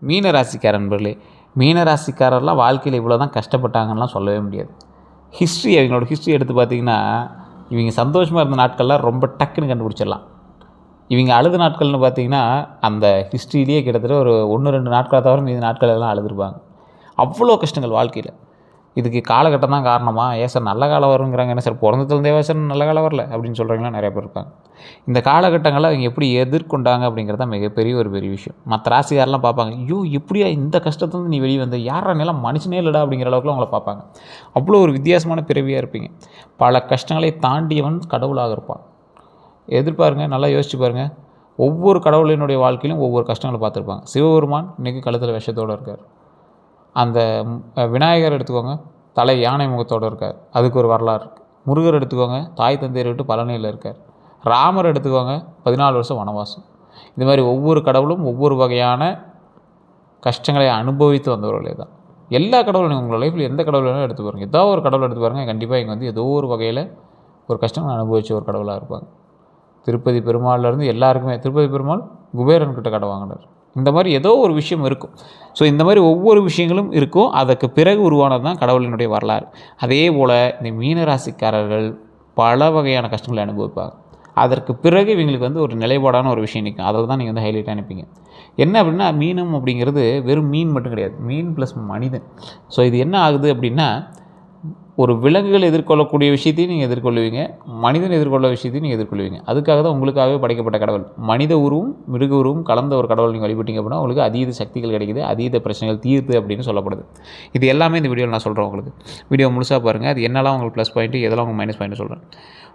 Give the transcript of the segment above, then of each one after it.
மீன ராசிக்கார நண்பர்களே, மீன ராசிக்காரர்லாம் வாழ்க்கையில் இவ்வளோ தான் கஷ்டப்பட்டாங்கலாம் சொல்லவே முடியாது. அவங்களோட ஹிஸ்ட்ரி எடுத்து பார்த்திங்கன்னா, இவங்க சந்தோஷமாக இருந்த நாட்கள்லாம் ரொம்ப டக்குன்னு கண்டுபிடிச்சிடலாம். இவங்க அழுத நாட்கள்னு பார்த்திங்கன்னா, அந்த ஹிஸ்ட்ரியிலேயே கிட்டத்தட்ட ஒரு 1-2 நாட்களை தவிர மீதி நாட்கள் எல்லாம் அழுதுருப்பாங்க. அவ்வளோ கஷ்டங்கள் வாழ்க்கையில். இதுக்கு காலகட்டம் தான் காரணமா? ஏன் சார் நல்ல காலம் வருங்கிறாங்க, என்ன சார் பிறந்ததுலேருந்தே சார் நல்ல காலம் வரல அப்படின்னு சொல்கிறவங்களாம் நிறைய பேர் இருப்பாங்க. இந்த காலகட்டங்களை அவங்க எப்படி எதிர்கொண்டாங்க அப்படிங்கிறது தான் மிகப்பெரிய ஒரு பெரிய விஷயம். மற்ற ராசிக்காரெலாம் பார்ப்பாங்க, ஐயோ எப்படியா இந்த கஷ்டத்துலேருந்து நீ வெளியே வந்த, யாரா நிலம் மனுஷனே இல்லைடா அப்படிங்கிற அளவுக்குலாம் அவங்கள பார்ப்பாங்க. அவ்வளோ ஒரு வித்தியாசமான பிறவியாக இருப்பீங்க. பல கஷ்டங்களை தாண்டியவன் கடவுளாக இருப்பான். எதிர்பாருங்க, நல்லா யோசிச்சு பாருங்கள். ஒவ்வொரு கடவுளினுடைய வாழ்க்கையிலும் ஒவ்வொரு கஷ்டங்களை பார்த்துருப்பாங்க. சிவபெருமான் இன்றைக்கி கழுத்தில் விஷத்தோடு இருக்கார். அந்த விநாயகர் எடுத்துக்கோங்க, தலை யானை முகத்தோடு இருக்கார், அதுக்கு ஒரு வரலாறு இருக்குது. முருகர் எடுத்துக்கோங்க, தாய் தந்தையரை விட்டு பழனியில் இருக்கார். ராமர் எடுத்துக்கோங்க, 14 வருஷம் வனவாசம். இந்த மாதிரி ஒவ்வொரு கடவுளும் ஒவ்வொரு வகையான கஷ்டங்களை அனுபவித்து வந்தவர்களே தான். எல்லா கடவுளும் உங்கள் லைஃப்பில் எந்த கடவுள் வேணாலும் எடுத்து பாருங்கள், ஏதோ ஒரு கடவுள் எடுத்து பாருங்கள், கண்டிப்பாக இங்கே வந்து ஏதோ ஒரு வகையில் ஒரு கஷ்டங்களை அனுபவித்த ஒரு கடவுளாக இருப்பாங்க. திருப்பதி பெருமாள்லேருந்து எல்லாருக்குமே, திருப்பதி பெருமாள் குபேரன்கிட்ட கடை வாங்கினார். இந்த மாதிரி ஏதோ ஒரு விஷயம் இருக்கும். ஸோ இந்த மாதிரி ஒவ்வொரு விஷயங்களும் இருக்கும். அதற்கு பிறகு உருவானது தான் கடவுளினுடைய வரலாறு. அதே போல் இந்த மீனராசிக்காரர்கள் பல வகையான கஷ்டங்களை அனுபவிப்பாங்க. அதற்கு பிறகு இவங்களுக்கு வந்து ஒரு நிலைப்பாடான ஒரு விஷயம் நிற்கும். அதில் தான் நீங்கள் வந்து ஹைலைட்டாக அனுப்பிங்க. என்ன அப்படின்னா, மீனம் அப்படிங்கிறது வெறும் மீன் மட்டும் கிடையாது, மீன் ப்ளஸ் மனிதன். ஸோ இது என்ன ஆகுது அப்படின்னா, ஒரு விலங்குகள் எதிர்கொள்ளக்கூடிய விஷயத்தையும் நீங்கள் எதிர்கொள்ளுவீங்க, மனிதன் எதிர்கொள்ள விஷயத்தையும் நீங்கள் எதிர்கொள்வீங்க. அதுக்காக தான் உங்களுக்காகவே படைக்கப்பட்ட கடவுள். மனித உருவும் மிருக உருவும் கலந்த ஒரு கடவுள் நீங்கள் வழிபட்டீங்க அப்படின்னா உங்களுக்கு அதீத சக்திகள் கிடைக்குது, அதீத பிரச்சனைகள் தீர்த்து அப்படின்னு சொல்லப்படுது. இது எல்லாமே இந்த வீடியோவில் நான் சொல்கிறேன். உங்களுக்கு வீடியோ முழுசாக பாருங்கள். அது என்னெல்லாம் உங்களுக்கு ப்ளஸ் பாயிண்ட்டு, எதெல்லாம் உங்களுக்கு மைனஸ் பாயிண்ட்டு சொல்கிறேன்.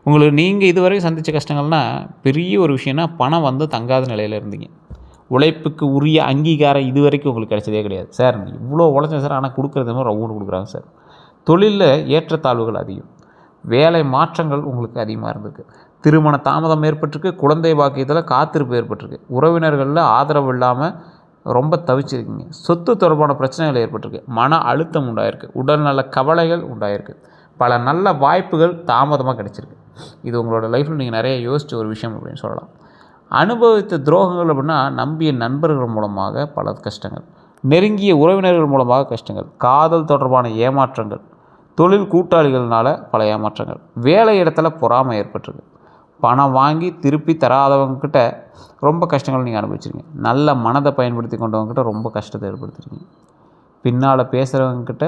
உங்களுக்கு நீங்கள் இதுவரை சந்தித்த கஷ்டங்கள்னால் பெரிய ஒரு விஷயம்னா, பணம் வந்து தங்காத நிலையில் இருந்தீங்க. உழைப்புக்கு உரிய அங்கீகாரம் இது வரைக்கும் உங்களுக்கு கிடைச்சதே கிடையாது. சார் இவ்வளோ உழைச்சேன் சார், ஆனால் கொடுக்குறது மாதிரி ரவுண்டு கொடுக்குறாங்க சார். தொழிலில் ஏற்றத்தாழ்வுகள் அதிகம், வேலை மாற்றங்கள் உங்களுக்கு அதிகமாக இருந்திருக்கு, திருமண தாமதம் ஏற்பட்டிருக்கு, குழந்தை பாக்கியத்தில் காத்திருப்பு ஏற்பட்டிருக்கு, உறவினர்களில் ஆதரவு இல்லாமல் ரொம்ப தவிச்சிருக்கீங்க, சொத்து தொடர்பான பிரச்சனைகள் ஏற்பட்டிருக்கு, மன அழுத்தம் உண்டாயிருக்கு, உடல்நல கவலைகள் உண்டாயிருக்கு, பல நல்ல வாய்ப்புகள் தாமதமாக கிடைச்சிருக்கு. இது உங்களோட லைஃப்பில் நீங்கள் நிறைய யோசித்த ஒரு விஷயம் அப்படின்னு சொல்லலாம். அனுபவித்த துரோகங்கள் அப்படின்னா, நம்பிய நண்பர்கள் மூலமாக பல கஷ்டங்கள், நெருங்கிய உறவினர்கள் மூலமாக கஷ்டங்கள், காதல் தொடர்பான ஏமாற்றங்கள், தொழில் கூட்டாளிகள்னால பல ஏமாற்றங்கள், வேலை இடத்துல பொறாமை ஏற்பட்டிருக்கு, பணம் வாங்கி திருப்பி தராதவங்கக்கிட்ட ரொம்ப கஷ்டங்கள் நீங்கள் அனுபவிச்சிருக்கீங்க, நல்ல மனதை பயன்படுத்தி கொண்டவங்கக்கிட்ட ரொம்ப கஷ்டத்தை ஏற்படுத்திருக்கீங்க, பின்னால் பேசுகிறவங்கக்கிட்ட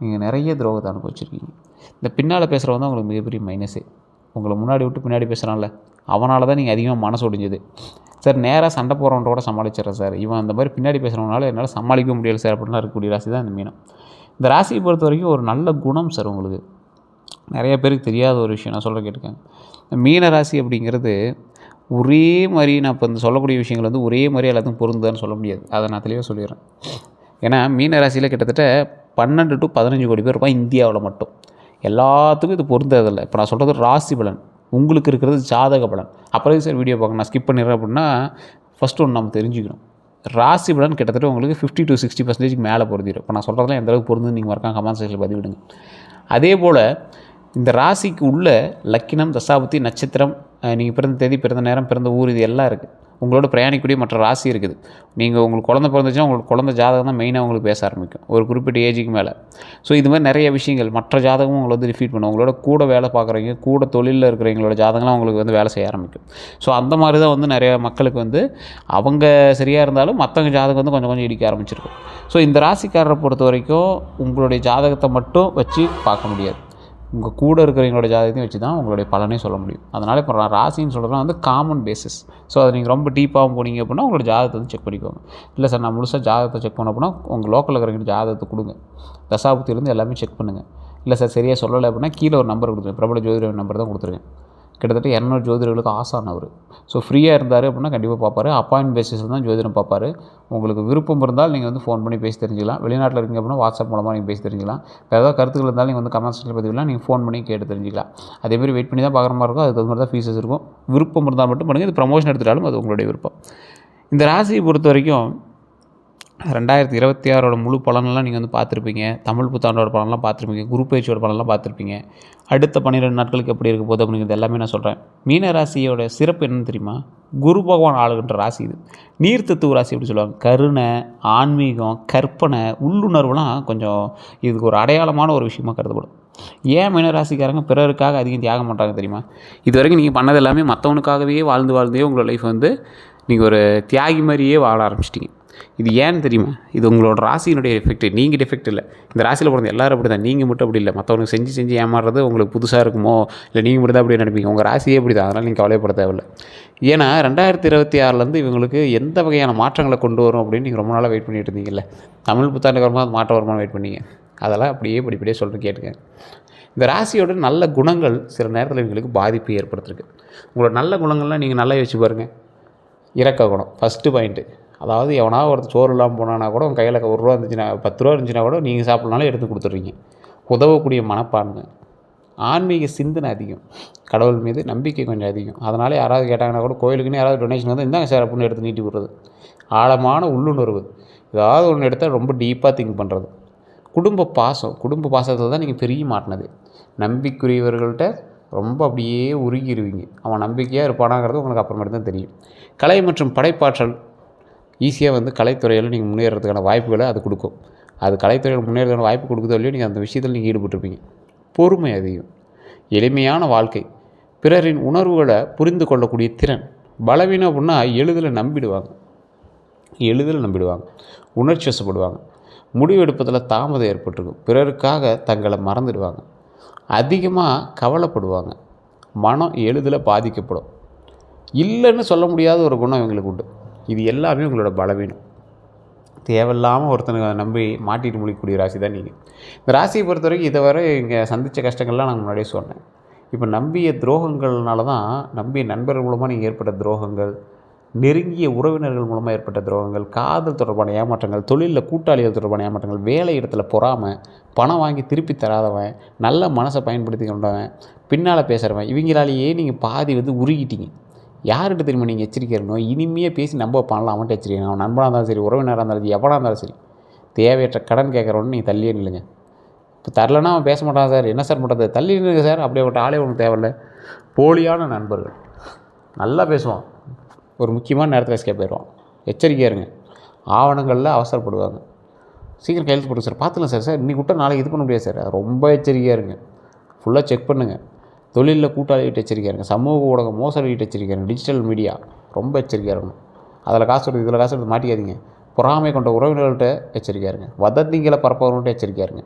நீங்கள் நிறைய துரோகத்தை அனுபவிச்சிருக்கீங்க. இந்த பின்னால் பேசுகிறவங்க தான் உங்களுக்கு மிகப்பெரிய மைனஸே. உங்களை முன்னாடி விட்டு பின்னாடி பேசுகிறான்ல, அவனால தான் நீங்கள் அதிகமாக மனசு ஒடிஞ்சது. சார் நேராக சண்டை போகிறவன்ட்டோட சமாளிச்சிடறேன் சார், இவன் அந்த மாதிரி பின்னாடி பேசுகிறவனால என்னால் சமாளிக்க முடியல சார் அப்படின்லாம் இருக்கக்கூடிய ராசி தான் இந்த மீனம். இந்த ராசியை பொறுத்த வரைக்கும் ஒரு நல்ல குணம் சார் உங்களுக்கு. நிறைய பேருக்கு தெரியாத ஒரு விஷயம் நான் சொல்கிற கேட்டுக்கேன். மீன ராசி அப்படிங்கிறது ஒரே மாதிரி, நான் இப்போ இந்த சொல்லக்கூடிய விஷயங்கள் வந்து ஒரே மாதிரி எல்லாத்துக்கும் பொருந்துதான்னு சொல்ல முடியாது. அதை நான் தெளிவாக சொல்லிடுறேன். ஏன்னா மீன ராசியில் கிட்டத்தட்ட 12 to 15 கோடி பேர் இருப்பான் இந்தியாவில் மட்டும். எல்லாத்துக்கும் இது பொருந்ததில்லை. இப்போ நான் சொல்கிறது ராசி பலன், உங்களுக்கு இருக்கிறது ஜாதக பலன். அப்புறம் சார் வீடியோ பார்க்க நான் ஸ்கிப் பண்ணிடுறேன் அப்படின்னா, ஃபஸ்ட்டு ஒன்று நம்ம தெரிஞ்சுக்கணும். ராசி பலன் கிட்டத்தட்ட உங்களுக்கு 50 to 60% மேலே பொருந்திடும். இப்போ நான் சொல்கிறதுலாம் எந்தளவுக்கு பொருந்துன்னு நீங்கள் மறக்காம கமெண்ட் செக்ஷனில் பதிவிடுங்க. அதே போல் இந்த ராசிக்கு உள்ள லக்கினம், தசாபுத்தி, நட்சத்திரம், நீங்கள் பிறந்த தேதி, பிறந்த நேரம், பிறந்த ஊர், இது எல்லாம் இருக்குது. உங்களோட பிரயாணிக்கூடிய மற்ற ராசி இருக்குது. நீங்கள் உங்களுக்கு குழந்தை பிறந்துச்சுன்னா உங்களுக்கு குழந்தை ஜாதகம் தான் மெயினாக உங்களுக்கு பேச ஆரம்பிக்கும் ஒரு குறிப்பிட்ட ஏஜுக்கு மேலே. ஸோ இது மாதிரி நிறைய விஷயங்கள் மற்ற ஜாதகமும் உங்களை வந்து ரிஃபீட் பண்ணும். உங்களோட கூட வேலை பார்க்குறவங்க, கூட தொழிலில் இருக்கிறவங்களோட ஜாதகம்லாம் உங்களுக்கு வந்து வேலை செய்ய ஆரம்பிக்கும். ஸோ அந்த மாதிரி தான் வந்து நிறைய மக்களுக்கு வந்து அவங்க சரியாக இருந்தாலும் மற்றவங்க ஜாதகம் வந்து கொஞ்சம் கொஞ்சம் இடிக்க ஆரம்பிச்சிருக்கும். ஸோ இந்த ராசிக்காரரை பொறுத்த வரைக்கும் உங்களுடைய ஜாதகத்தை மட்டும் வச்சு பார்க்க முடியாது, உங்கள் கூட இருக்கிறவங்களோட ஜாதகத்தையும் வச்சு தான் உங்களுடைய பலனே சொல்ல முடியும். அதனால் இப்போ நான் ராசின்னு சொல்கிறதுலாம் வந்து காமன் பேசிஸ். ஸோ அதை நீங்கள் ரொம்ப டீப்பாகவும் போனீங்க அப்படின்னா உங்களோட ஜாதகத்தை வந்து செக் பண்ணிக்கோங்க. இல்லை சார் நான் முழுசாக ஜாதகத்தை செக் பண்ண அப்படின்னா உங்கள் லோக்கலில் இருக்கிறவங்க ஜாதகத்தை கொடுங்க, தசாபுத்தியிலேருந்து எல்லாமே செக் பண்ணுங்கள். இல்லை சார் சரியாக சொல்லலை அப்படின்னா கீழே ஒரு நம்பர் கொடுத்துருங்க, பிரபல ஜோதிடர் நம்பர் தான் கொடுத்துருங்க. கிட்டத்தட்ட 200 ஜோதிடர்களுக்கு ஆசான் அவர். ஸோ ஃப்ரீயாக இருந்தார் அப்படின்னா கண்டிப்பாக பார்ப்பார். அப்பாயின்ட் பேசிஸில் தான் ஜோதிடம் பார்ப்பார். உங்களுக்கு விருப்பம் இருந்தால் நீங்கள் வந்து ஃபோன் பண்ணி பேசி தெரிஞ்சிக்கலாம். வெளிநாட்டில் இருக்கீங்க அப்படின்னா வாட்ஸ்அப் மூலமாக நீங்கள் பேசி தெரிஞ்சிக்கலாம். வேறு ஏதாவது கருத்துக்கள் இருந்தாலும் நீங்கள் வந்து கமெண்ட் செக்ஷனில் பதிவிடலாம், நீங்கள் ஃபோன் பண்ணி கேட்டு தெரிஞ்சிக்கலாம். அதேமாதிரி வெயிட் பண்ணி தான் பார்க்குற மாதிரி இருக்கும். அதுக்கு தகுந்த மாதிரி தான் ஃபீஸஸ் இருக்கும். விருப்பம் இருந்தால் மட்டும் பண்ணுங்கள். இது ப்ரமோஷன் எடுத்துட்டாலும் அது உங்களுடைய விருப்பம். இந்த ராசியை பொறுத்த வரைக்கும் 2026 முழு பலனெல்லாம் நீங்கள் வந்து பார்த்துருப்பீங்க. தமிழ் புத்தாண்டோட பலன்லாம் பார்த்துருப்பீங்க. குரு பயிற்சியோட பலன்லாம் பார்த்துருப்பீங்க. அடுத்த 12 நாட்களுக்கு எப்படி இருக்க போகுது அப்படிங்கிறது எல்லாமே நான் சொல்கிறேன். மீன ராசியோட சிறப்பு என்னன்னு தெரியுமா? குரு பகவான் ஆளுகின்ற ராசி இது. நீர் தத்துவ ராசி அப்படி சொல்லுவாங்க. கருணை, ஆன்மீகம், கற்பனை, உள்ளுணர்வுலாம் கொஞ்சம் இதுக்கு ஒரு அடையாளமான ஒரு விஷயமா கருதப்படும். ஏன் மீனராசிக்காரங்க பிறருக்காக அதிகம் தியாகம் பண்ணுறாங்க தெரியுமா? இது வரைக்கும் நீங்கள் பண்ணது எல்லாமே மற்றவனுக்காகவே வாழ்ந்தே உங்களோட லைஃப் வந்து நீங்கள் ஒரு தியாகி மாதிரியே வாழ ஆரம்பிச்சிட்டிங்க. இது ஏன்னு தெரியுமா? இது உங்களோட ராசியினுடைய எஃபெக்ட். நீங்கள் டிஃபெக்ட் இல்லை. இந்த ராசியில் பிறந்த எல்லாரும் அப்படி தான். நீங்கள் மட்டும் அப்படி இல்லை. மற்றவனுக்கு செஞ்சு ஏமாறுறது உங்களுக்கு புதுசாக இருக்குமோ, இல்லை நீங்கள் மட்டும் தான் அப்படி நினைப்பீங்க. உங்கள் ராசியே அப்படி தான். அதனால் நீங்கள் கவலைப்பட தேவையில்லை. ஏன்னா 2026 இவங்களுக்கு எந்த வகையான மாற்றங்களை கொண்டு வரும் அப்படின்னு நீங்கள் ரொம்ப நாளாக வெயிட் பண்ணிட்டு இருந்தீங்கல்ல. தமிழ் புத்தாண்டுக்கு வரும்போது மாற்றம் வருமானு வெயிட் பண்ணீங்க. அதெல்லாம் படிப்படியே சொல்லிட்டு கேட்டுங்க. இந்த ராசியோட நல்ல குணங்கள் சில நேரத்தில் இவங்களுக்கு பாதிப்பு ஏற்படுத்திருக்கு. உங்களோட நல்ல குணங்கள்லாம் நீங்கள் நல்லா யோசிச்சு பாருங்கள். இரக்க குணம் ஃபஸ்ட்டு பாயிண்ட்டு. அதாவது எவனாவது ஒருத்தர் சோறு இல்லாமல் போனான்னா கூட உங்கள் கையில் ₹1 இருந்துச்சுன்னா, ₹10 இருந்துச்சுன்னா கூட நீங்கள் சாப்பிட்னாலும் எடுத்து கொடுத்துட்றீங்க. உதவக்கூடிய மனப்பான்மை, ஆன்மீக சிந்தனை அதிகம், கடவுள் மீது நம்பிக்கை கொஞ்சம் அதிகம். அதனால் யாராவது கேட்டாங்கன்னா கூட கோயிலுக்குன்னு யாராவது டொனேஷன் வந்து இந்தாங்க சார் அப்படின்னு எடுத்து நீட்டி விடுறது. ஆழமான உள்ளுணர்வு, ஏதாவது ஒன்று எடுத்தால் ரொம்ப டீப்பாக திங்க் பண்ணுறது. குடும்ப பாசத்தில் தான் நீங்கள் பெரிய மாட்டினது. நம்பிக்கையுரியவர்கள்ட்ட ரொம்ப அப்படியே உருகிடுவீங்க. அவன் நம்பிக்கையாக இருப்பானாங்கிறது உங்களுக்கு அப்புறமேட்டு தான் தெரியும். கலை மற்றும் படைப்பாற்றல் ஈஸியாக வந்து கலைத்துறையில் நீங்கள் முன்னேறதுக்கான வாய்ப்புகளை அது கொடுக்கும். அது கலைத்துறையில் முன்னேறதுக்கான வாய்ப்பு கொடுக்குதோ இல்லையோ நீங்கள் அந்த விஷயத்தில் நீங்கள் ஈடுபட்டிருப்பீங்க. பொறுமை அதிகம், எளிமையான வாழ்க்கை, பிறரின் உணர்வுகளை புரிந்து கொள்ளக்கூடிய திறன். பலவீனம் அப்படின்னா எளிதில் நம்பிடுவாங்க, உணர்ச்சி வசப்படுவாங்க, முடிவெடுப்பதில் தாமதம் ஏற்பட்டிருக்கும், பிறருக்காக தங்களை மறந்துடுவாங்க, அதிகமாக கவலைப்படுவாங்க, மனம் எளிதில் பாதிக்கப்படும். இல்லைன்னு சொல்ல முடியாத ஒரு குணம் இவங்களுக்கு உண்டு. இது எல்லாமே உங்களோட பலவீனம். தேவையில்லாமல் ஒருத்தனை நம்பி மாட்டிட்டு முடிக்கக்கூடிய ராசி தான் நீங்கள். இந்த ராசியை பொறுத்த வரைக்கும் இதுவரை இங்கே சந்தித்த கஷ்டங்கள்லாம் நான் முன்னாடியே சொன்னேன். இப்போ நம்பிய துரோகங்கள்னால தான், நம்பிய நண்பர்கள் மூலமாக நீங்கள் ஏற்பட்ட துரோகங்கள், நெருங்கிய உறவினர்கள் மூலமாக ஏற்பட்ட துரோகங்கள், காதல் தொடர்பான ஏமாற்றங்கள், தொழிலில் கூட்டாளிகள் தொடர்பான ஏமாற்றங்கள், வேலை இடத்துல பொறாமை, பணம் வாங்கி திருப்பி தராதவன், நல்ல மனசை பயன்படுத்தி கொண்டவன், பின்னால் பேசுகிறவன், இவங்களாலேயே நீங்கள் பாதி வந்து உருகிட்டீங்க. யார்கிட்ட தெரியுமா நீங்கள் எச்சரிக்கை இருக்கணும்? இனிமையாக பேசி நம்ப வைப்பான்ல அவன்கிட்ட எச்சரிக்கை. அவன் நண்பனாக இருந்தாலும் சரி, உறவினராக இருந்தாலும் சரி, எவனாக இருந்தாலும் சரி, தேவையற்ற கடன் கேட்குறவன்னு நீங்கள் தள்ளியே நில்லுங்க. இப்போ தரலன்னா அவன் பேச மாட்டான் சார், என்ன சார் பண்ணுறது, தள்ளி நில்லுங்க சார். அப்படியே ஆளே ஒன்று தேவையில்லை. போலியான நண்பர்கள், நல்லா பேசுவான், ஒரு முக்கியமான நேரத்தில் எஸ்கேப் போயிடுவான். எச்சரிக்கையாக இருங்க. ஆவணங்களில் அவசரப்படுவாங்க. சீக்கிரம் கையெழுத்து போட்டு சார், பார்த்துக்கலாம் சார் இன்றைக்கி விட்டால் நாளைக்கு இது பண்ண முடியாது சார். ரொம்ப எச்சரிக்கையாக இருங்க. ஃபுல்லாக செக் பண்ணுங்கள். தொழிலில் கூட்டாளிகிட்ட எச்சரிக்கையாக இருங்க. சமூக ஊடகம் மோசடிகிட்ட எச்சரிக்கையாக இருங்க. டிஜிட்டல் மீடியா ரொம்ப எச்சரிக்கையாக இருக்கணும். அதில் காசு எடுத்து இதில் காசு எடுத்து மாட்டிக்காதீங்க. பொறாமை கொண்ட உறவினர்கள்ட்ட எச்சரிக்கையாக இருங்க. வதந்திங்களை பரப்பவர்கள்ட்ட எச்சரிக்கையாக இருங்க.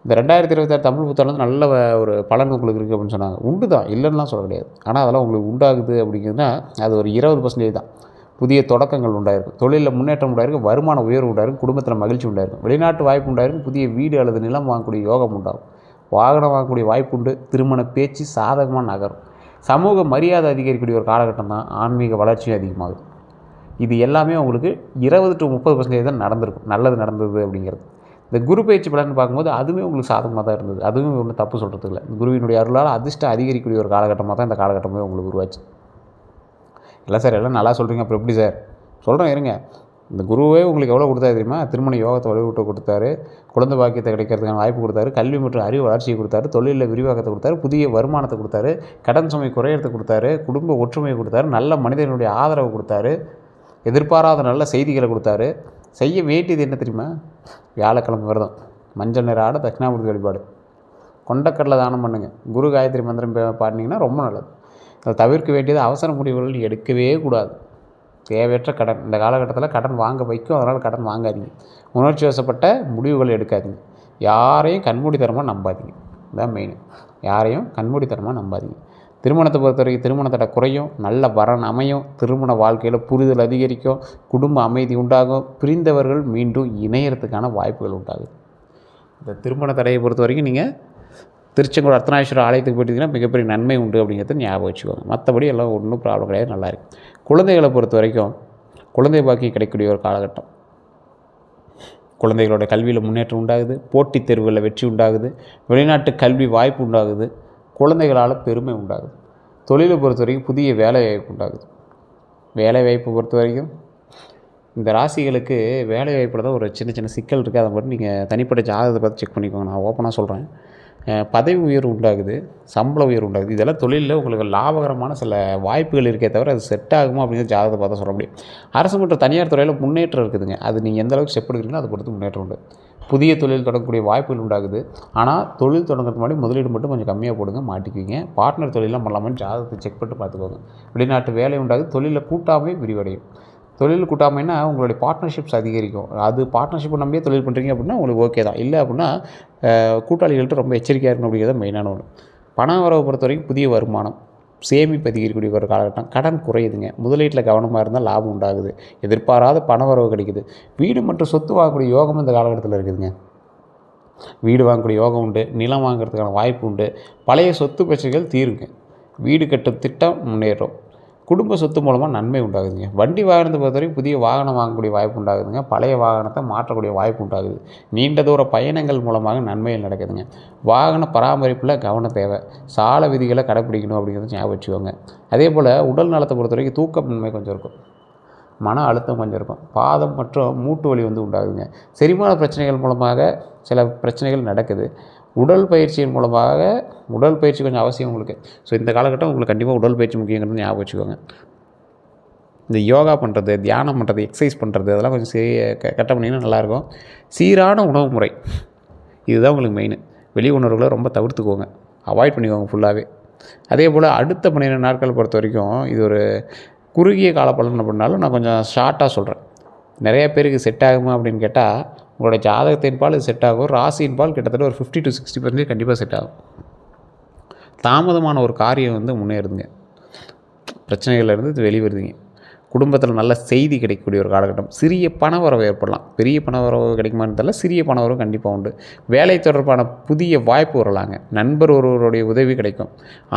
இந்த 2026 தமிழ் புத்தாண்டு நல்ல ஒரு பலன் உங்களுக்கு இருக்குது அப்படின்னு சொன்னாங்க. உண்டு தான், இல்லைன்னுலாம் சொல்ல கிடையாது. ஆனால் அதெல்லாம் உங்களுக்கு உண்டாகுது அப்படிங்கிறதுனா அது ஒரு 20% தான். புதிய தொடக்கங்கள் உண்டாயிருக்கும், தொழிலில் முன்னேற்றம் உண்டாயிருக்கும், வருமான உயர்வு உண்டாயிருக்கும், குடும்பத்தில் மகிழ்ச்சி உண்டாயிருக்கும், வெளிநாட்டு வாய்ப்பு உண்டாயிருக்கும், புதிய வீடு அல்லது நிலம் வாங்கக்கூடிய யோகம் உண்டாகும், வாகனம் வாங்கக்கூடிய வாய்ப்பு உண்டு, திருமண பேச்சு சாதகமாக நகரும், சமூக மரியாதை அதிகரிக்கக்கூடிய ஒரு காலகட்டம் தான். ஆன்மீக வளர்ச்சியும் அதிகமாகுது. இது எல்லாமே உங்களுக்கு 20 to 30% தான் நடந்திருக்கும். நல்லது நடந்தது அப்படிங்கிறது. இந்த குரு பயிற்சி பலன்னு பார்க்கும்போது அதுவுமே உங்களுக்கு சாதகமாக தான் இருந்தது. அதுவும் ஒன்றும் தப்பு சொல்கிறதுக்கு இல்லை. குருவினுடைய அருளால் அதிர்ஷ்டம் அதிகரிக்கக்கூடிய ஒரு காலகட்டமாக தான் இந்த காலகட்டமே உங்களுக்கு உருவாச்சு. இல்லை சார் எல்லாம் நல்லா சொல்கிறீங்க, அப்புறம் எப்படி சார் சொல்கிறேன் இருங்க. இந்த குருவே உங்களுக்கு எவ்வளோ கொடுத்தாரு தெரியுமா? திருமண யோகத்தை வலுவூட்ட கொடுத்தாரு, குழந்தை பாக்கியத்தை கிடைக்கிறதுக்கான வாய்ப்பு கொடுத்தாரு, கல்வி மற்றும் அறிவு வளர்ச்சியை கொடுத்தாரு, தொழிலில் விரிவாக்கத்தை கொடுத்தாரு, புதிய வருமானத்தை கொடுத்தாரு, கடன் சுமை குறையிறதை கொடுத்தாரு, குடும்ப ஒற்றுமையை கொடுத்தாரு, நல்ல மனிதனுடைய ஆதரவு கொடுத்தாரு, எதிர்பாராத நல்ல செய்திகளை கொடுத்தாரு. செய்ய வேண்டியது என்ன தெரியுமா? வியாழக்கிழமை விரதம், மஞ்சள் நிற ஆடை, தட்சிணாமூர்த்தி வழிபாடு, கொண்டக்கடலை தானம் பண்ணுங்கள், குரு காயத்ரி மந்திரம் பாடினீங்கன்னா ரொம்ப நல்லது. அதை தவிர்க்க வேண்டியது அவசர முடிவுகள் எடுக்கவே கூடாது. தேவையற்ற கடன் இந்த காலகட்டத்தில் கடன் வாங்க வைக்கும். அதனால் கடன் வாங்காதீங்க. உணர்ச்சி வசப்பட்ட முடிவுகள் எடுக்காதீங்க. யாரையும் கண்மூடித்தனமாக நம்பாதீங்க. இதுதான் மெயின். யாரையும் கண்மூடித்தனமாக நம்பாதீங்க. திருமணத்தை பொறுத்த வரைக்கும் திருமண தடை குறையும், நல்ல வரன் அமையும், திருமண வாழ்க்கையில் புரிதல் அதிகரிக்கும், குடும்ப அமைதி உண்டாகும், பிரிந்தவர்கள் மீண்டும் இணையறதுக்கான வாய்ப்புகள் உண்டாகுது. இந்த திருமண தடையை பொறுத்த வரைக்கும் நீங்கள் திருச்செங்கோடு அர்த்தநாதீஸ்வரர் ஆலயத்துக்கு போயிட்டீங்கன்னா மிகப்பெரிய நன்மை உண்டு அப்படிங்கிறத ஞாபகம் வச்சுக்கோங்க. மற்றபடி எல்லாம் ஒன்றும் ப்ராப்ளம் கிடையாது, நல்லா இருக்குது. குழந்தைகளை பொறுத்த வரைக்கும் குழந்தை பாக்கி கிடைக்கக்கூடிய ஒரு காலகட்டம். குழந்தைகளோட கல்வியில் முன்னேற்றம் உண்டாகுது, போட்டித் தேர்வுகளில் வெற்றி உண்டாகுது, வெளிநாட்டு கல்வி வாய்ப்பு உண்டாகுது, குழந்தைகளால் பெருமை உண்டாகுது. தொழிலை பொறுத்த வரைக்கும் புதிய வேலை வாய்ப்பு உண்டாகுது. வேலை வாய்ப்பு பொறுத்த வரைக்கும் இந்த ராசிகளுக்கு வேலை வாய்ப்பில் தான் ஒரு சின்ன சின்ன சிக்கல் இருக்குது. அதை மட்டும் நீங்கள் தனிப்பட்ட ஜாதகத்தை பார்த்து செக் பண்ணிக்கோங்க. நான் ஓப்பனாக சொல்கிறேன். பதவி உயர்வு உண்டாகுது, சம்பள உயர்வு உண்டாகுது. இதெல்லாம் தொழிலில் உங்களுக்கு லாபகரமான சில வாய்ப்புகள் இருக்கே தவிர அது செட் ஆகுமா அப்படிங்கிற ஜாதகத்தை பார்த்தா சொல்ல முடியும். அரசு மற்றும் தனியார் துறையில் முன்னேற்றம் இருக்குதுங்க. அது நீங்கள் எந்த அளவுக்கு ஸ்டெப் எடுக்கிறீங்களோ அதை பொறுத்து முன்னேற்றம் உண்டு. புதிய தொழில் தொடங்கக்கூடிய வாய்ப்புகள் உண்டாகுது. ஆனால் தொழில் தொடங்குறதுக்கு முன்னாடி முதலீடு மட்டும் கொஞ்சம் கம்மியாக போடுங்க, மாட்டிக்குவீங்க. பார்ட்னர் தொழிலாம் பண்ணலாமான்னு ஜாதகத்தை செக் பண்ணிட்டு பார்த்துக்கோங்க. வெளிநாட்டு வேலை உண்டாகுது. தொழிலில் கூட்டாமை விரிவடையும். தொழில் கூட்டாமைன்னா உங்களுடைய பார்ட்னர்ஷிப்ஸ் அதிகரிக்கும். அது பார்ட்னர்ஷிப்பை நம்பியே தொழில் பண்ணுறீங்க அப்படின்னா உங்களுக்கு ஓகே தான். இல்லை அப்படின்னா கூட்டாளிகள்கிட்ட ரொம்ப எச்சரிக்கையாக இருக்கணும் அப்படிங்கிறது மெயினான ஒன்று. பண வரவை பொறுத்த வரைக்கும் புதிய வருமானம், சேமிப்பு அதிகரிக்கக்கூடிய ஒரு காலகட்டம். கடன் குறையுதுங்க. முதலீட்டில் கவனமாக இருந்தால் லாபம் உண்டாகுது. எதிர்பாராத பண வரவு கிடைக்குது. வீடு மற்றும் சொத்து வாங்கக்கூடிய யோகம் இந்த காலகட்டத்தில் இருக்குதுங்க. வீடு வாங்கக்கூடிய யோகம் உண்டு. நிலம் வாங்குறதுக்கான வாய்ப்பு உண்டு. பழைய சொத்து பிரச்சனைகள் தீருங்க. வீடு கட்டும் திட்டம் முன்னேறும். குடும்ப சொத்து மூலமாக நன்மை உண்டாகுதுங்க. வண்டி வாகனத்தை பொறுத்த வரைக்கும் புதிய வாகனம் வாங்கக்கூடிய வாய்ப்பு உண்டாகுதுங்க. பழைய வாகனத்தை மாற்றக்கூடிய வாய்ப்பு உண்டாகுது. நீண்ட தூர பயணங்கள் மூலமாக நன்மைகள் நடக்குதுங்க. வாகன பராமரிப்பில் கவனம் தேவை. சாலை விதிகளை கடைப்பிடிக்கணும் அப்படிங்கிறத ஞாபகம் வச்சுக்கோங்க. அதே போல் உடல் நலத்தை பொறுத்த வரைக்கும் தூக்கமின்மை கொஞ்சம் இருக்கும். மன அழுத்தம் கொஞ்சம் இருக்கும். பாதம் மற்றும் மூட்டு வலி உண்டாகுதுங்க. செரிமான பிரச்சனைகள் மூலமாக சில பிரச்சனைகள் நடக்குது. உடல் பயிற்சியின் மூலமாக உடல் பயிற்சி கொஞ்சம் அவசியம் உங்களுக்கு. ஸோ இந்த காலகட்டம் உங்களுக்கு கண்டிப்பாக உடல் பயிற்சி முக்கியங்கிறது ஞாபகம் வச்சுக்கோங்க. இந்த யோகா பண்ணுறது, தியானம் பண்ணுறது, எக்ஸசைஸ் பண்ணுறது அதெல்லாம் கொஞ்சம் கரெக்டாக பண்ணிங்கன்னா நல்லாயிருக்கும். சீரான உணவு முறை இதுதான் உங்களுக்கு மெயின். வெளி உணர்வுகளை ரொம்ப தவிர்த்துக்கோங்க, அவாய்ட் பண்ணிக்கோங்க ஃபுல்லாகவே. அதே போல் அடுத்த 12 நாட்கள் பொறுத்த வரைக்கும் இது ஒரு குறுகிய கால பலன் அப்படின்னாலும் நான் கொஞ்சம் ஷார்ட்டாக சொல்கிறேன். நிறைய பேருக்கு செட் ஆகுமா அப்படின்னு கேட்டால் உங்களோட ஜாதகத்தின் பால் இது செட் ஆகும். ராசியின் பால் கிட்டத்தட்ட ஒரு 50 to 60% கண்டிப்பாக செட் ஆகும். தாமதமான ஒரு காரியம் முன்னேறுதுங்க. பிரச்சனைகள்லேருந்து இது வெளிவருதுங்க. குடும்பத்தில் நல்ல செய்தி கிடைக்கக்கூடிய ஒரு காலகட்டம். சிறிய பண வரவு ஏற்படலாம். பெரிய பண வரவு கிடைக்குமான்னு தெரியல, சிறிய பண வரவு கண்டிப்பாக உண்டு. வேலை தொடர்பான புதிய வாய்ப்பு வரலாங்க. நண்பர் ஒருவருடைய உதவி கிடைக்கும்.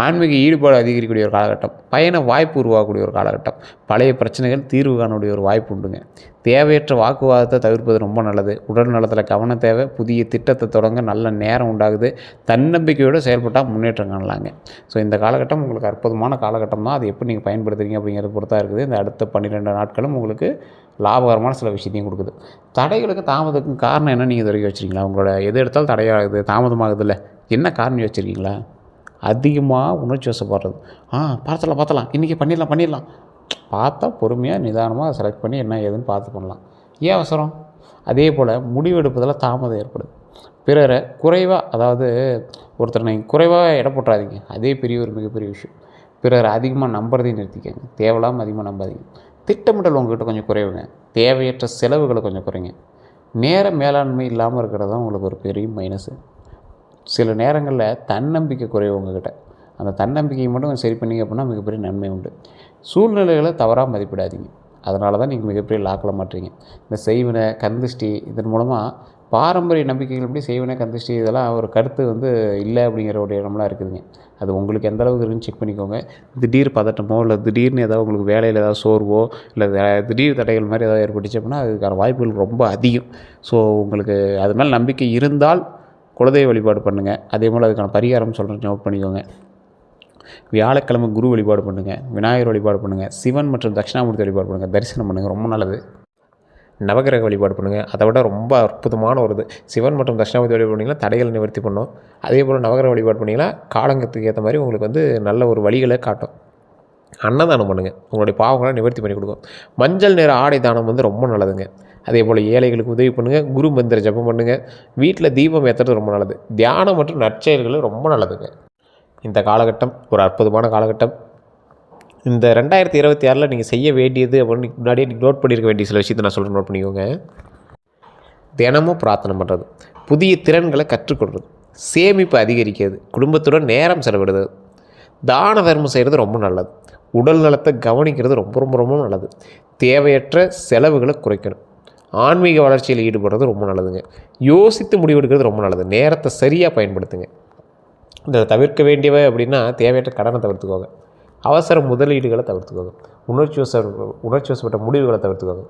ஆன்மீக ஈடுபாடு அதிகரிக்கக்கூடிய ஒரு காலகட்டம். பயண வாய்ப்பு உருவாகக்கூடிய ஒரு காலகட்டம். பழைய பிரச்சனைகள் தீர்வு காணக்கூடிய ஒரு வாய்ப்பு உண்டுங்க. தேவையற்ற வாக்குவாதத்தை தவிர்ப்பது ரொம்ப நல்லது. உடல் நலத்தில் கவனம் தேவை. புதிய திட்டத்தை தொடங்க நல்ல நேரம் உண்டாகுது. தன்னம்பிக்கையோடு செயல்பட்டால் முன்னேற்றம் காணலாங்க. ஸோ இந்த காலகட்டம் உங்களுக்கு அற்புதமான காலகட்டம் தான். அது எப்படி நீங்கள் பயன்படுத்துறீங்க அப்படிங்கிறத பொறுத்தா இருக்குது. இந்த அடுத்த 12 நாட்களும் உங்களுக்கு லாபகரமான சில விஷயத்தையும் கொடுக்குது. தடைகளுக்கு தாமதத்துக்கும் காரணம் என்ன நீங்கள் இது வரைக்கும் வச்சுருக்கீங்களா? உங்களோட எது எடுத்தாலும் தடையாகுது, தாமதமாகுது இல்லை, என்ன காரணம் வச்சுருக்கீங்களா? அதிகமாக உணர்ச்சி வசப்படுறது. பார்த்தலாம் இன்றைக்கி பண்ணிடலாம் பார்த்தா பொறுமையாக நிதானமாக செலக்ட் பண்ணி என்ன ஏதுன்னு பார்த்து பண்ணலாம். ஏன் அவசரம்? அதே போல் முடிவெடுப்பதில் தாமதம் ஏற்படுது. பிறரை குறைவாக, அதாவது ஒருத்தர் நீங்கள் குறைவாக எடை போட்டுறாதீங்க. அதே பெரிய ஒரு மிகப்பெரிய விஷயம். பிறரை அதிகமாக நம்புறதையும் நிறுத்திக்கங்க. தேவையில்லாமல் அதிகமாக நம்பாதீங்க. திட்டமிடல் உங்கள்கிட்ட கொஞ்சம் குறைவுங்க. தேவையற்ற செலவுகளை கொஞ்சம் குறைங்க. நேர மேலாண்மை இல்லாமல் இருக்கிறது தான் உங்களுக்கு ஒரு பெரிய மைனஸு. சில நேரங்களில் தன்னம்பிக்கை குறைவு உங்கள்கிட்ட. அந்த தன்னம்பிக்கையை மட்டும் கொஞ்சம் சரி பண்ணிங்க அப்படின்னா மிகப்பெரிய நன்மை உண்டு. சூழ்நிலைகளை தவறாக மதிப்பிடாதீங்க. அதனால தான் நீங்கள் மிகப்பெரிய லாக்கில் மாட்டுறீங்க. இந்த செய்வினை, கந்திஷ்டி இதன் மூலமாக பாரம்பரிய நம்பிக்கைகள் எப்படி செய்வினை, கந்திஷ்டி இதெல்லாம் ஒரு கருத்து இல்லை அப்படிங்கிற ஒரு இடம்லாம் இருக்குதுங்க. அது உங்களுக்கு எந்த அளவுக்கு இருக்குன்னு செக் பண்ணிக்கோங்க. திடீர் பதட்டமோ இல்லை திடீர்னு ஏதாவது உங்களுக்கு வேலையில் ஏதாவது சோர்வோ இல்லை திடீர் தடைகள் மாதிரி ஏதாவது ஏற்பட்டுச்சு அப்படின்னா அதுக்கான வாய்ப்புகள் ரொம்ப அதிகம். ஸோ உங்களுக்கு அது மேலே நம்பிக்கை இருந்தால் குலதெய்வ வழிபாடு பண்ணுங்கள். அதே போல் அதுக்கான பரிகாரம் சொல்கிறேன், நோட் பண்ணிக்கோங்க. வியாழக்கிழமை குரு வழிபாடு பண்ணுங்கள். விநாயகர் வழிபாடு பண்ணுங்கள். சிவன் மற்றும் தட்சிணாமூர்த்தி வழிபாடு பண்ணுங்கள். தரிசனம் பண்ணுங்கள், ரொம்ப நல்லது. நவகிரக வழிபாடு பண்ணுங்கள். அதை விட ரொம்ப அற்புதமான ஒரு இது. சிவன் மற்றும் தட்சிணாமூர்த்தி வழிபாடு பண்ணிங்கன்னா தடைகளை நிவர்த்தி பண்ணும். அதே போல் நவகிரக வழிபாடு பண்ணிங்கன்னா காலங்கத்துக்கு ஏற்ற மாதிரி உங்களுக்கு நல்ல ஒரு வழிகளை காட்டும். அன்னதானம் பண்ணுங்கள். உங்களுடைய பாவங்களை நிவர்த்தி பண்ணி கொடுக்கும். மஞ்சள் நிற ஆடை தானம் ரொம்ப நல்லதுங்க. அதே போல் ஏழைகளுக்கு உதவி பண்ணுங்கள். குரு மந்திர ஜபம் பண்ணுங்கள். வீட்டில் தீபம் ஏற்றுறது ரொம்ப நல்லது. தியானம் மற்றும் நற்செயல்கள் ரொம்ப நல்லதுங்க. இந்த காலகட்டம் ஒரு அற்புதமான காலகட்டம். இந்த 2026 நீங்கள் செய்ய வேண்டியது அப்படின்னு முன்னாடியே நீங்கள் நோட் பண்ணியிருக்க வேண்டிய சில விஷயத்தை நான் சொல்கிறேன், நோட் பண்ணிக்கோங்க. தினமும் பிரார்த்தனை பண்ணுறது, புதிய திறன்களை கற்றுக்கொள்வது, சேமிப்பு அதிகரிக்கிறது, குடும்பத்துடன் நேரம் செலவிடுறது, தான தர்மம் செய்கிறது ரொம்ப நல்லது. உடல் நலத்தை கவனிக்கிறது ரொம்ப ரொம்ப ரொம்ப நல்லது. தேவையற்ற செலவுகளை குறைக்கணும். ஆன்மீக வளர்ச்சியில் ஈடுபடுறது ரொம்ப நல்லதுங்க. யோசித்து முடிவெடுக்கிறது ரொம்ப நல்லது. நேரத்தை சரியாக பயன்படுத்துங்க. இந்த தவிர்க்க வேண்டியவை அப்படின்னா தேவையற்ற கடனை தவிர்த்துக்கோங்க. அவசர முதலீடுகளை தவிர்த்துக்கோங்க. உணர்ச்சி வசப்பட்ட முடிவுகளை தவிர்த்துக்கோங்க.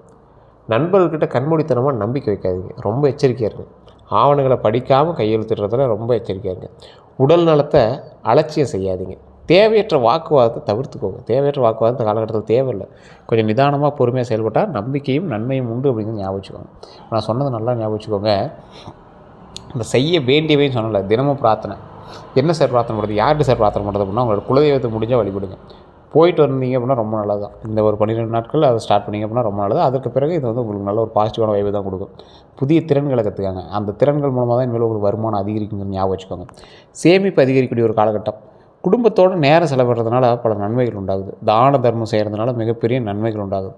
நண்பர்கள்கிட்ட கண்மூடித்தனமாக நம்பிக்கை வைக்காதீங்க. ரொம்ப எச்சரிக்கையாக இருங்க. ஆவணங்களை படிக்காமல் கையெழுத்திடுறதுல ரொம்ப எச்சரிக்கையாக இருங்க. உடல் நலத்தை அலட்சியம் செய்யாதீங்க. தேவையற்ற வாக்குவாதத்தை தவிர்த்துக்கோங்க. தேவையற்ற வாக்குவாதம் இந்த காலகட்டத்தில் தேவையில்லை. கொஞ்சம் நிதானமாக பொறுமையாக செயல்பட்டால் நம்பிக்கையும் நன்மையும் உண்டு அப்படிங்கிறது ஞாபகம் வச்சுக்கோங்க. நான் சொன்னது நல்லா ஞாபகம் வச்சுக்கோங்க. இந்த செய்ய வேண்டியவைன்னு சொன்னல, தினமும் பிரார்த்தனை. என்ன சார் பிரார்த்தனை பண்ணுறது, யார்கிட்ட சார் பிரார்த்தனை பண்ணுறது அப்படின்னா, உங்களோட குலதெய்வத்தை முடிஞ்சால் வழிபடுங்க. போயிட்டு வந்தீங்க அப்படின்னா ரொம்ப நல்லது தான். இந்த ஒரு 12 நாட்கள் அதை ஸ்டார்ட் பண்ணிங்க அப்படின்னா ரொம்ப நல்லது. அதற்கு பிறகு இது வந்து உங்களுக்கு நல்ல ஒரு பாசிட்டிவான வைபை தான் கொடுக்கும். புதிய திறன்களை கற்றுக்காங்க. அந்த திறன்கள் மூலமாக தான் இனிமேல் உங்களுக்கு வருமானம் அதிகரிக்குங்கிறது ஞாபகம் வச்சுக்கோங்க. சேமிப்பு அதிகரிக்கக்கூடிய ஒரு காலகட்டம். குடும்பத்தோடு நேரம் செலவிடுறதுனால பல நன்மைகள் உண்டாகுது. தான தர்மம் செய்கிறதுனால மிகப்பெரிய நன்மைகள் உண்டாகுது.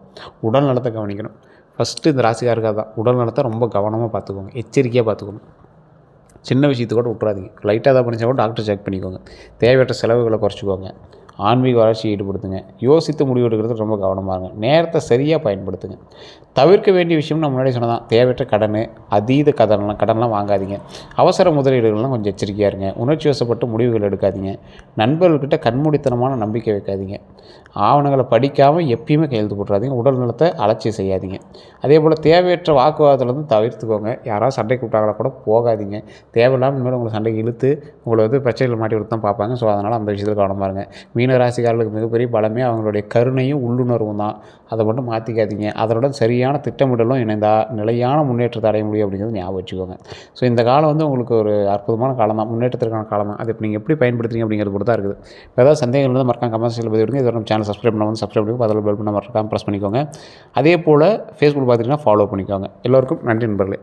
உடல் நலத்தை கவனிக்கணும். ஃபஸ்ட்டு இந்த ராசிக்காரர்கள் தான் உடல் நலத்தை ரொம்ப கவனமாக பார்த்துக்கோங்க, எச்சரிக்கையாக பார்த்துக்கணும். சின்ன விஷயத்தை கூட விட்றாதீங்க. லைட்டாக தான் பண்ணிச்சா கூட டாக்டர் செக் பண்ணிக்கோங்க. தேவையற்ற செலவுகளை குறைச்சிக்கோங்க. ஆன்மீக வளர்ச்சியை ஈடுபடுத்துங்க. யோசித்து முடிவெடுக்கிறது ரொம்ப கவனமாக இருங்க. நேரத்தை சரியாக பயன்படுத்துங்க. தவிர்க்க வேண்டிய விஷயம் நான் முன்னாடி சொன்னதான், தேவையற்ற அதீத கடன்லாம் வாங்காதீங்க. அவசர முதலீடுகள்லாம் கொஞ்சம் எச்சரிக்கையாக இருங்க. உணர்ச்சி வசப்பட்டு முடிவுகள் எடுக்காதீங்க. நண்பர்கள்கிட்ட கண்மூடித்தனமான நம்பிக்கை வைக்காதீங்க. ஆவணங்களை படிக்காமல் எப்பயுமே கையெழுத்து போட்டுறாதீங்க. உடல் நலத்தை அலட்சியம் செய்யாதீங்க. அதே போல் தேவையற்ற வாக்குவாதத்துலேருந்து தவிர்த்துக்கோங்க. யாராவது சண்டை கூப்பிட்டாங்களா கூட போகாதீங்க. தேவையில்லாமல் இனிமேல் உங்களை சண்டைக்கு இழுத்து உங்களை வந்து பிரச்சனைகள் மாட்டி விட்டு தான் பார்ப்பாங்க. ஸோ அதனால் அந்த விஷயத்தில் கவனமாக இருங்க. மீனராசிக்காரர்களுக்கு மிகப்பெரிய பலமே அவங்களுடைய கருணையும் உள்ளுணர்வும் தான். அதை மட்டும் மாற்றிக்காதீங்க. அதனுடன் சரியான திட்டமிடலும் இணைந்தால் நிலையான முன்னேற்றத்தை அடைய முடியும் அப்படிங்கிறது ஞாபகம் வச்சுக்கோங்க. ஸோ இந்த காலம் வந்து உங்களுக்கு ஒரு அற்புதமான காலம் தான், முன்னேற்றத்திற்கான காலம் தான். அது இப்போ நீங்கள் எப்படி பயன்படுத்துறீங்க அப்படிங்கிறது பொறுத்து தான் இருக்குது. இப்போ ஏதாவது சந்தேகங்கள் இருந்தால் மறக்காம கமெண்ட்ஸில் பதிவு விடுங்க. இதோட நம்ம சேனல் சப்ஸ்கிரைப் பண்ண வந்து சப்ஸ்கிரைப் பண்ணி அதில் பெல் பண்ண மறக்காம ப்ரெஸ் பண்ணிக்கோங்க. அதே போல் ஃபேஸ்புக் பார்த்துட்டிங்கன்னா ஃபாலோ பண்ணிக்கோங்க. எல்லோருக்கும் நன்றி நண்பர்களே.